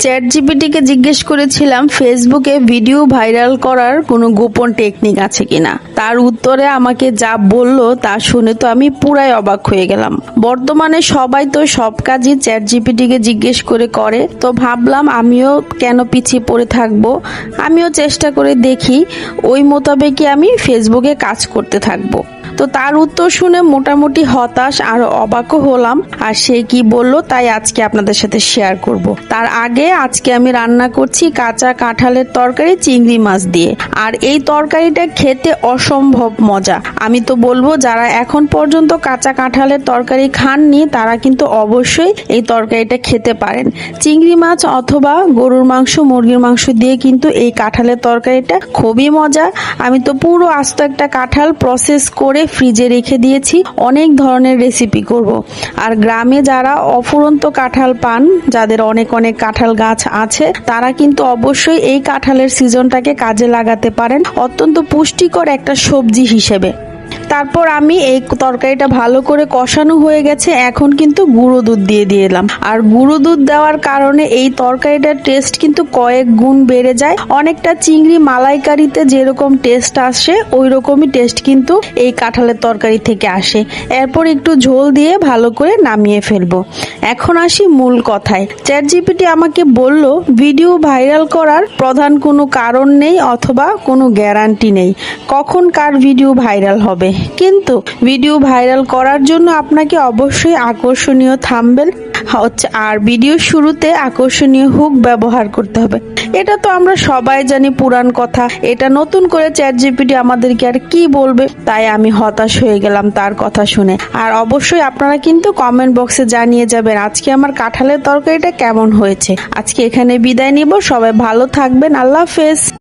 Chat জিপিটিকে জিজ্ঞেস করেছিলাম ফেসবুকে ভিডিও ভাইরাল করার কোনো গোপন টেকনিক আছে কিনা। তার উত্তরে আমাকে যা বলল তা শুনে তো আমি পুরাই অবাক হয়ে গেলাম। বর্তমানে সবাই তো সব কাজই চ্যাট জিপিটিকে জিজ্ঞেস করে তো ভাবলাম আমিও কেন পিছিয়ে পড়ে থাকবো, আমিও চেষ্টা করে দেখি, ওই মোতাবেকই আমি ফেসবুকে কাজ করতে থাকবো। তো তার উত্তর শুনে মোটামুটি হতাশ আর অবাকও হলাম, আর সে কি বলল তাই আজকে আপনাদের সাথে শেয়ার করব। তার আগে আজকে আমি রান্না করছি কাঁচা কাঁঠালের তরকারি চিংড়ি মাছ দিয়ে, আর এই তরকারিটা খেতে অসম্ভব মজা। আমি তো বলবো যারা এখন পর্যন্ত কাঁচা কাঁঠালের তরকারি খাননি তারা কিন্তু অবশ্যই এই তরকারিটা খেতে পারেন। চিংড়ি মাছ অথবা গরুর মাংস, মুরগির মাংস দিয়ে কিন্তু এই কাঁঠালের তরকারিটা খুবই মজা। আমি তো পুরো আস্ত একটা কাঁঠাল প্রসেস করে ফ্রিজে রেখে দিয়েছি, অনেক ধরনের রেসিপি করব। আর গ্রামে যারা অফুরন্ত কাঁঠাল পান, যাদের অনেক অনেক কাঁঠাল গাছ আছে, তারা কিন্তু অবশ্যই এই কাঁঠালের সিজনটাকে কাজে লাগাতে পারেন অত্যন্ত পুষ্টিকর একটা সবজি হিসেবে। তারপর আমি এই তরকারিটা ভালো করে কষানো হয়ে গেছে, এখন কিন্তু গুঁড়ো দুধ দিয়ে দিলাম। আর গুঁড়ো দুধ দেওয়ার কারণে এই তরকারিটার টেস্ট কিন্তু কয়েক গুণ বেড়ে যায়। অনেকটা চিংড়ি মালাইকারিতে যেরকম টেস্ট আসে ওই রকমই টেস্ট কিন্তু এই কাঁঠালের তরকারি থেকে আসে। এরপর একটু ঝোল দিয়ে ভালো করে নামিয়ে ফেলবো। এখন আসি মূল কথায়। চ্যাট জিপিটি আমাকে বলল ভিডিও ভাইরাল করার প্রধান কোনো কারণ নেই অথবা কোনো গ্যারান্টি নেই কখন কার ভিডিও ভাইরাল হবে, কিন্তু ভিডিও ভাইরাল করার জন্য আপনাকে অবশ্যই আকর্ষণীয় থাম্বনেল আর ভিডিও শুরুতে আকর্ষণীয় হুক ব্যবহার করতে হবে। এটা তো আমরা সবাই জানি পুরান কথা, এটা নতুন করে চ্যাট জিপিটি আমাদেরকে আর কি বলবে। তাই আমি হতাশ হয়ে গেলাম তার কথা শুনে। আর অবশ্যই আপনারা কিন্তু কমেন্ট বক্সে জানিয়ে যাবেন আজকে আমার কাঁঠালের তরকারিটা কেমন হয়েছে। আজকে এখানে বিদায় নিব, সবাই ভালো থাকবেন, আল্লাহ হাফেজ।